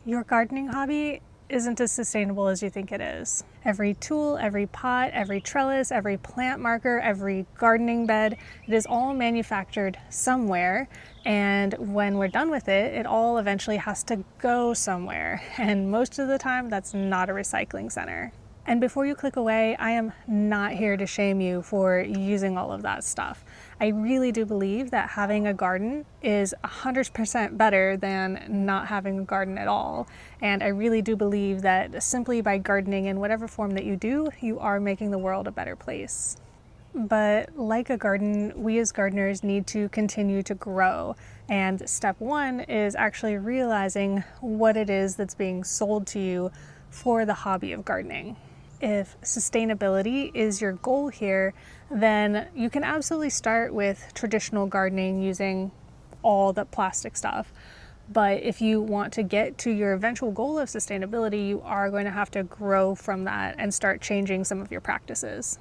Your gardening hobby isn't as sustainable as you think it is. Every tool, every pot, every trellis, every plant marker, every gardening bed, it is all manufactured somewhere, and when we're done with it, it all eventually has to go somewhere, and most of the time that's not a recycling center. And before you click away, I am not here to shame you for using all of that stuff. I really do believe that having a garden is 100% better than not having a garden at all. And I really do believe that simply by gardening in whatever form that you do, you are making the world a better place. But like a garden, we as gardeners need to continue to grow. And step one is actually realizing what it is that's being sold to you for the hobby of gardening. If sustainability is your goal here, then you can absolutely start with traditional gardening using all the plastic stuff. But if you want to get to your eventual goal of sustainability, you are going to have to grow from that and start changing some of your practices.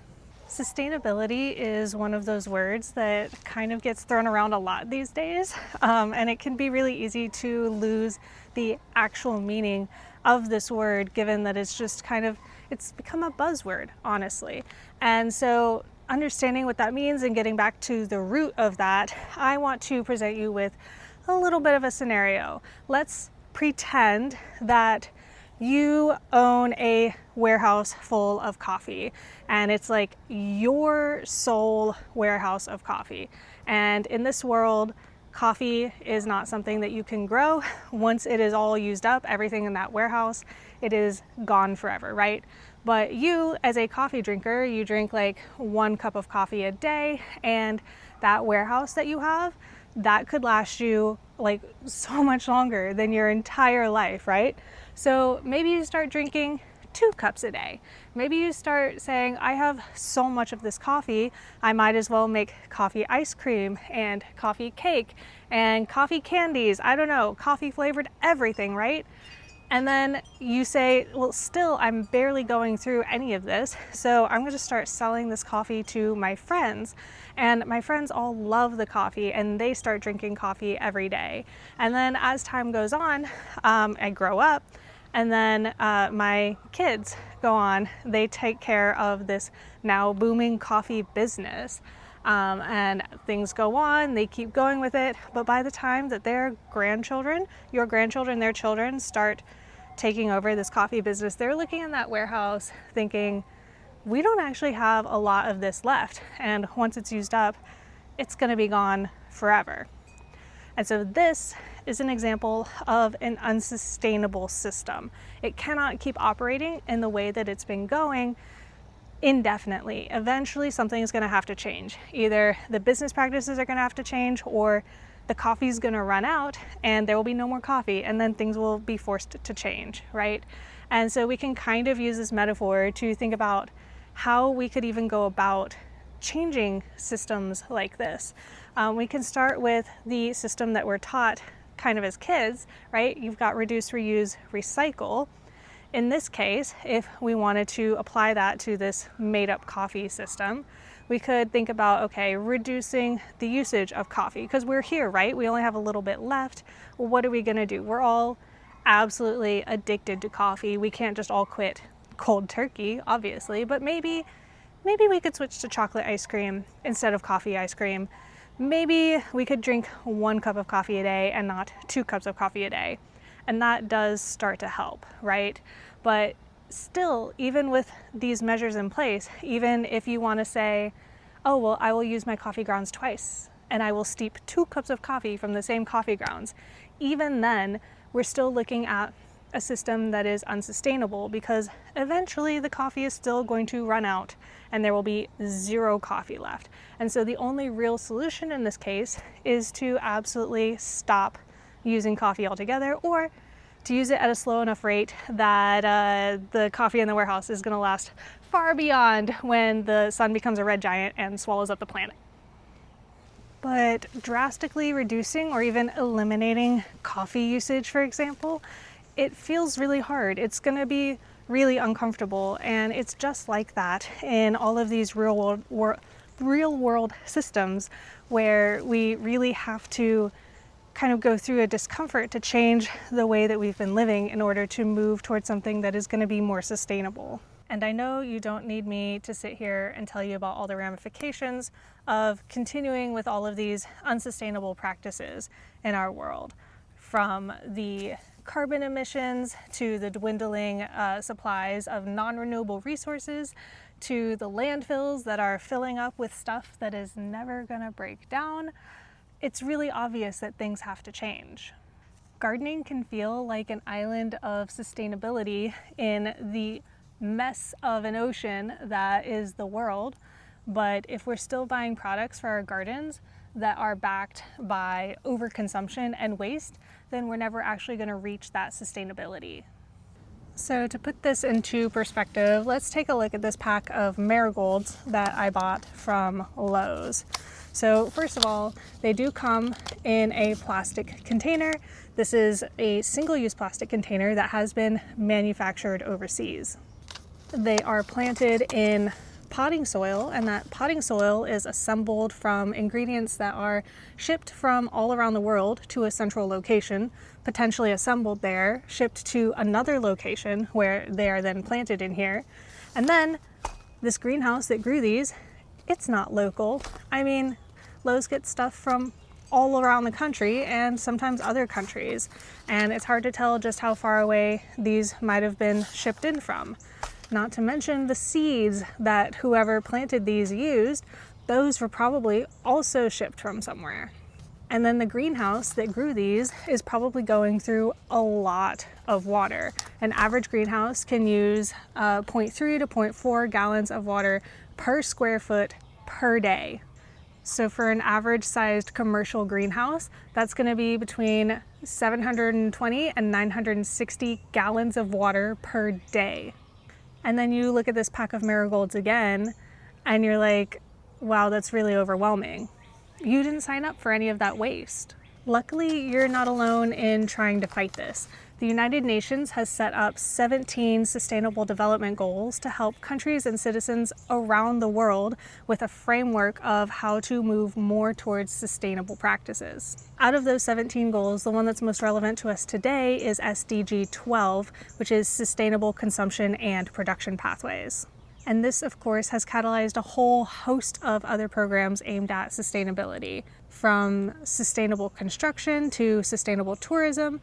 Sustainability is one of those words that kind of gets thrown around a lot these days, and it can be really easy to lose the actual meaning of this word, given that it's become a buzzword, honestly. And so understanding what that means and getting back to the root of that, I want to present you with a little bit of a scenario. Let's pretend that you own a warehouse full of coffee, and it's like your sole warehouse of coffee. And in this world, coffee is not something that you can grow. Once it is all used up, everything in that warehouse, it is gone forever, right? But you, as a coffee drinker, you drink like 1 cup of coffee a day, and that warehouse that you have, that could last you like so much longer than your entire life, right? So maybe you start drinking 2 cups a day. Maybe you start saying, I have so much of this coffee, I might as well make coffee ice cream and coffee cake and coffee candies, I don't know, coffee flavored everything, right? And then you say, well, still, I'm barely going through any of this, so I'm going to start selling this coffee to my friends. And my friends all love the coffee, and they start drinking coffee every day. And then as time goes on, I grow up, and then my kids go on. They take care of this now booming coffee business. And things go on, they keep going with it, but by the time that their grandchildren, your grandchildren, their children start taking over this coffee business, they're looking in that warehouse thinking, we don't actually have a lot of this left, and once it's used up, it's going to be gone forever. And so this is an example of an unsustainable system. It cannot keep operating in the way that it's been going indefinitely. Eventually something is going to have to change. Either the business practices are going to have to change, or the coffee is going to run out and there will be no more coffee, and then things will be forced to change, right? And so we can kind of use this metaphor to think about how we could even go about changing systems like this. We can start with the system that we're taught kind of as kids, right? You've got reduce, reuse, recycle. In this case, if we wanted to apply that to this made-up coffee system, we could think about, okay, reducing the usage of coffee, because we're here, right? We only have a little bit left. Well, what are we going to do? We're all absolutely addicted to coffee. We can't just all quit cold turkey, obviously, but maybe we could switch to chocolate ice cream instead of coffee ice cream. Maybe we could drink 1 cup of coffee a day and not 2 cups of coffee a day. And that does start to help, right? But still, even with these measures in place, even if you want to say, oh, well, I will use my coffee grounds twice, and I will steep 2 cups of coffee from the same coffee grounds, even then, we're still looking at a system that is unsustainable, because eventually the coffee is still going to run out and there will be 0 coffee left. And so the only real solution in this case is to absolutely stop using coffee altogether, or to use it at a slow enough rate that the coffee in the warehouse is going to last far beyond when the sun becomes a red giant and swallows up the planet. But drastically reducing or even eliminating coffee usage, for example, it feels really hard. It's going to be really uncomfortable, and it's just like that in all of these real world systems where we really have to kind of go through a discomfort to change the way that we've been living in order to move towards something that is going to be more sustainable. And I know you don't need me to sit here and tell you about all the ramifications of continuing with all of these unsustainable practices in our world, from the carbon emissions to the dwindling supplies of non-renewable resources to the landfills that are filling up with stuff that is never going to break down. It's really obvious that things have to change. Gardening can feel like an island of sustainability in the mess of an ocean that is the world, but if we're still buying products for our gardens that are backed by overconsumption and waste, then we're never actually going to reach that sustainability. So to put this into perspective, let's take a look at this pack of marigolds that I bought from Lowe's. So first of all, they do come in a plastic container. This is a single-use plastic container that has been manufactured overseas. They are planted in potting soil, and that potting soil is assembled from ingredients that are shipped from all around the world to a central location, potentially assembled there, shipped to another location where they are then planted in here. And then this greenhouse that grew these, it's not local. I mean, Lowe's gets stuff from all around the country and sometimes other countries, and it's hard to tell just how far away these might have been shipped in from. Not to mention the seeds that whoever planted these used, those were probably also shipped from somewhere. And then the greenhouse that grew these is probably going through a lot of water. An average greenhouse can use 0.3 to 0.4 gallons of water per square foot per day. So for an average sized commercial greenhouse, that's going to be between 720 and 960 gallons of water per day. And then you look at this pack of marigolds again, and you're like, wow, that's really overwhelming. You didn't sign up for any of that waste. Luckily, you're not alone in trying to fight this. The United Nations has set up 17 sustainable development goals to help countries and citizens around the world with a framework of how to move more towards sustainable practices. Out of those 17 goals, the one that's most relevant to us today is SDG 12, which is Sustainable Consumption and Production Pathways. And this, of course, has catalyzed a whole host of other programs aimed at sustainability, from sustainable construction to sustainable tourism,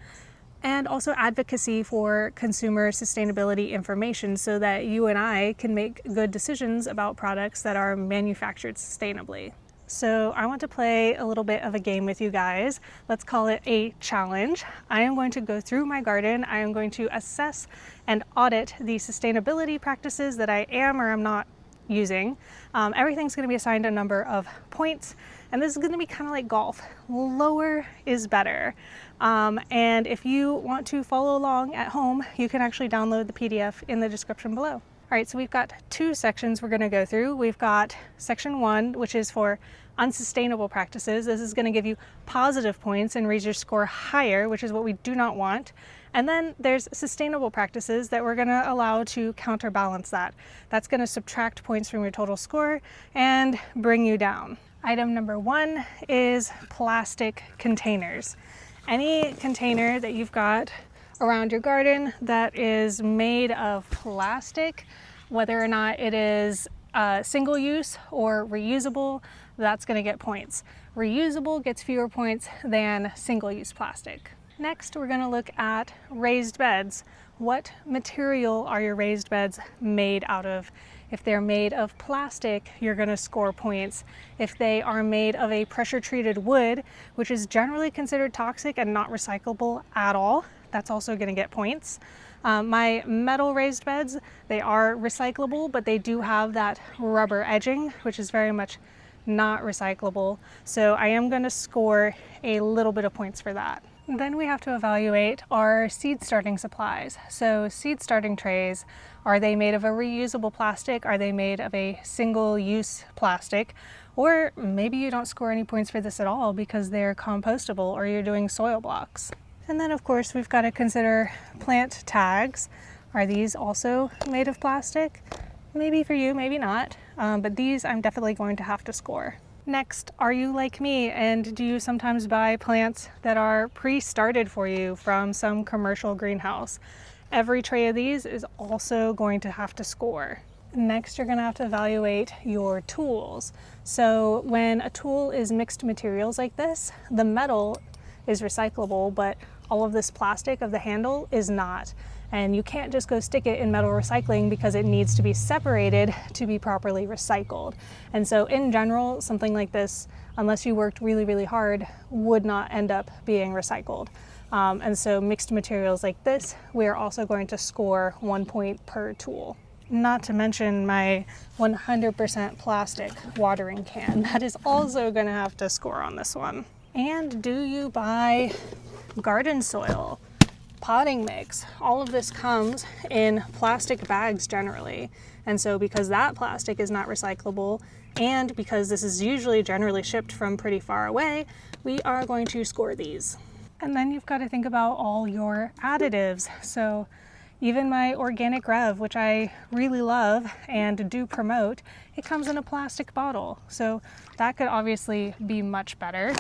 and also advocacy for consumer sustainability information so that you and I can make good decisions about products that are manufactured sustainably. So I want to play a little bit of a game with you guys. Let's call it a challenge. I am going to go through my garden. I am going to assess and audit the sustainability practices that I am or am not using. Everything's going to be assigned a number of points, and this is going to be kind of like golf. Lower is better. And if you want to follow along at home, you can actually download the PDF in the description below. All right, so we've got two sections we're going to go through. We've got section 1, which is for unsustainable practices. This is going to give you positive points and raise your score higher, which is what we do not want. And then there's sustainable practices that we're going to allow to counterbalance that. That's going to subtract points from your total score and bring you down. Item number 1 is plastic containers. Any container that you've got around your garden that is made of plastic, whether or not it is single use or reusable, that's going to get points. Reusable gets fewer points than single use plastic. Next, we're going to look at raised beds. What material are your raised beds made out of? If they're made of plastic, you're going to score points. If they are made of a pressure-treated wood, which is generally considered toxic and not recyclable at all, that's also going to get points. My metal raised beds, they are recyclable, but they do have that rubber edging, which is very much not recyclable. So I am going to score a little bit of points for that. Then we have to evaluate our seed starting supplies. So seed starting trays, are they made of a reusable plastic? Are they made of a single-use plastic? Or maybe you don't score any points for this at all because they're compostable or you're doing soil blocks. And then of course we've got to consider plant tags. Are these also made of plastic? Maybe for you, maybe not. But these I'm definitely going to have to score. Next, are you like me and do you sometimes buy plants that are pre-started for you from some commercial greenhouse? Every tray of these is also going to have to score. Next, you're going to have to evaluate your tools. So when a tool is mixed materials like this, the metal is recyclable, but all of this plastic of the handle is not. And you can't just go stick it in metal recycling because it needs to be separated to be properly recycled. And so in general, something like this, unless you worked really, really hard, would not end up being recycled. And so mixed materials like this, we're also going to score 1 point per tool. Not to mention my 100% plastic watering can. That is also going to have to score on this one. And do you buy garden soil, potting mix? All of this comes in plastic bags generally. And so because that plastic is not recyclable, and because this is usually generally shipped from pretty far away, we are going to score these. And then you've got to think about all your additives. So even my organic Rev, which I really love and do promote, it comes in a plastic bottle. So that could obviously be much better.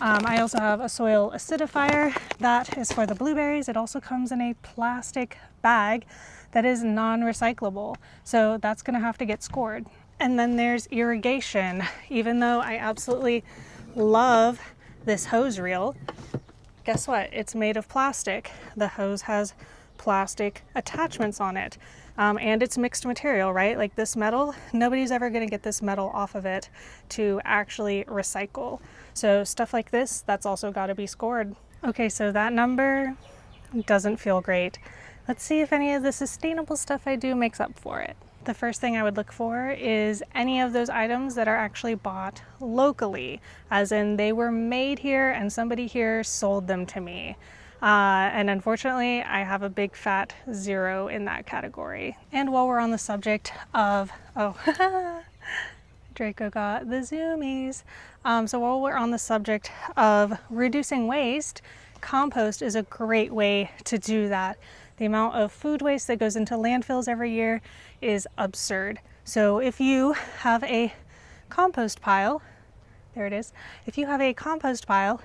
I also have a soil acidifier that is for the blueberries. It also comes in a plastic bag that is non-recyclable. So that's gonna have to get scored. And then there's irrigation. Even though I absolutely love this hose reel, guess what? It's made of plastic. The hose has plastic attachments on it. And it's mixed material, right? Like this metal, nobody's ever gonna get this metal off of it to actually recycle. So stuff like this, that's also gotta be scored. Okay, so that number doesn't feel great. Let's see if any of the sustainable stuff I do makes up for it. The first thing I would look for is any of those items that are actually bought locally, as in they were made here and somebody here sold them to me. And unfortunately, I have a big fat 0 in that category. And while we're on the subject of, Draco got the zoomies. So while we're on the subject of reducing waste, compost is a great way to do that. The amount of food waste that goes into landfills every year is absurd. So if you have a compost pile, there it is. If you have a compost pile,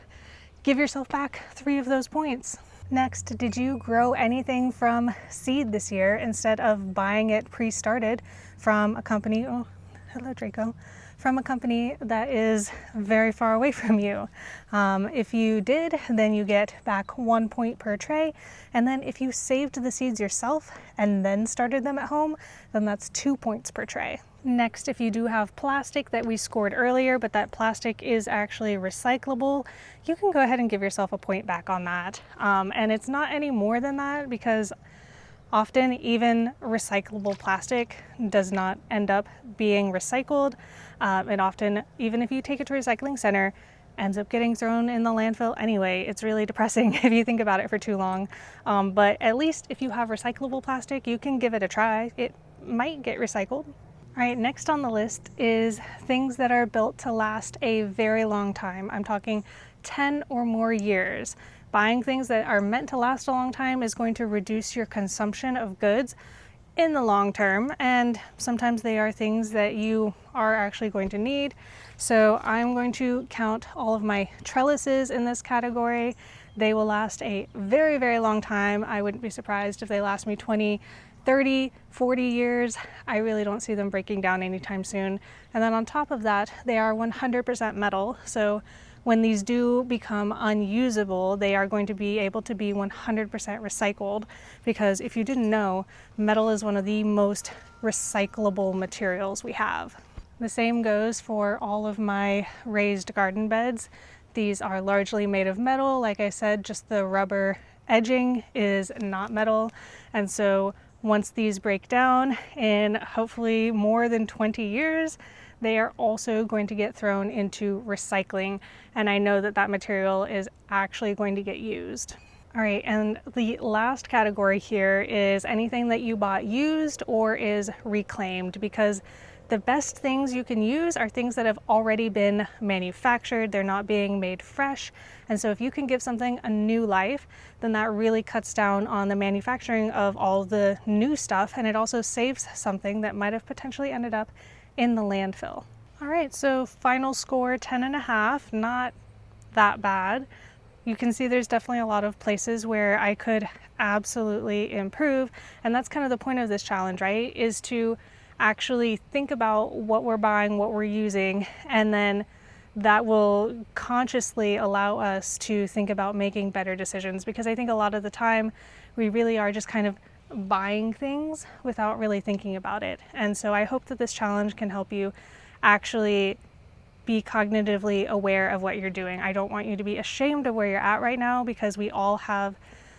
give yourself back 3 of those points. Next, did you grow anything from seed this year instead of buying it pre-started from a company? Oh, hello, Draco. From a company that is very far away from you. If you did, then you get back 1 point per tray. And then if you saved the seeds yourself and then started them at home, then that's 2 points per tray. Next, if you do have plastic that we scored earlier, but that plastic is actually recyclable, you can go ahead and give yourself a point back on that. And it's not any more than that because often even recyclable plastic does not end up being recycled. And often, even if you take it to a recycling center, ends up getting thrown in the landfill anyway. It's really depressing if you think about it for too long. But at least if you have recyclable plastic, you can give it a try. It might get recycled. All right, next on the list is things that are built to last a very long time. I'm talking 10 or more years. Buying things that are meant to last a long time is going to reduce your consumption of goods in the long term, and sometimes they are things that you are actually going to need. So I'm going to count all of my trellises in this category. They will last a very, very long time. I wouldn't be surprised if they last me 20, 30, 40 years. I really don't see them breaking down anytime soon. And then on top of that, they are 100% metal. So when these do become unusable, they are going to be able to be 100% recycled, because if you didn't know, metal is one of the most recyclable materials we have. The same goes for all of my raised garden beds. These are largely made of metal. Like I said, just the rubber edging is not metal. And so once these break down in hopefully more than 20 years, they are also going to get thrown into recycling. And I know that that material is actually going to get used. All right, and the last category here is anything that you bought used or is reclaimed, because the best things you can use are things that have already been manufactured. They're not being made fresh. And so if you can give something a new life, then that really cuts down on the manufacturing of all the new stuff. And it also saves something that might have potentially ended up in the landfill. All right, so final score 10.5, not that bad. You can see there's definitely a lot of places where I could absolutely improve. And that's kind of the point of this challenge, right? Is to actually think about what we're buying, what we're using, and then that will consciously allow us to think about making better decisions. Because I think a lot of the time we really are just kind of buying things without really thinking about it. And so I hope that this challenge can help you actually be cognitively aware of what you're doing. I don't want you to be ashamed of where you're at right now, because we all have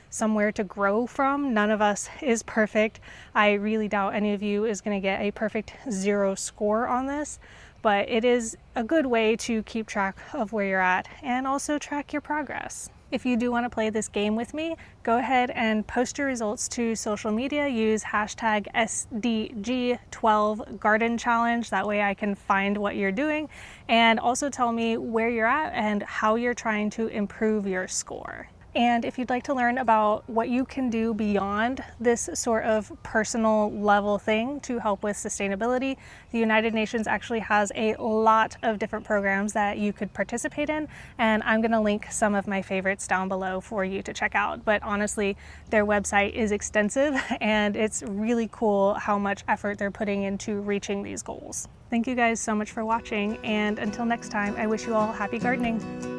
somewhere to grow from. None of us is perfect. I really doubt any of you is going to get a perfect 0 score on this, but it is a good way to keep track of where you're at and also track your progress. If you do want to play this game with me, go ahead and post your results to social media. Use hashtag SDG12GardenChallenge. That way I can find what you're doing, and also tell me where you're at and how you're trying to improve your score. And if you'd like to learn about what you can do beyond this sort of personal level thing to help with sustainability, the United Nations actually has a lot of different programs that you could participate in, and I'm going to link some of my favorites down below for you to check out. But honestly, their website is extensive, and it's really cool how much effort they're putting into reaching these goals. Thank you guys so much for watching, and until next time, I wish you all happy gardening.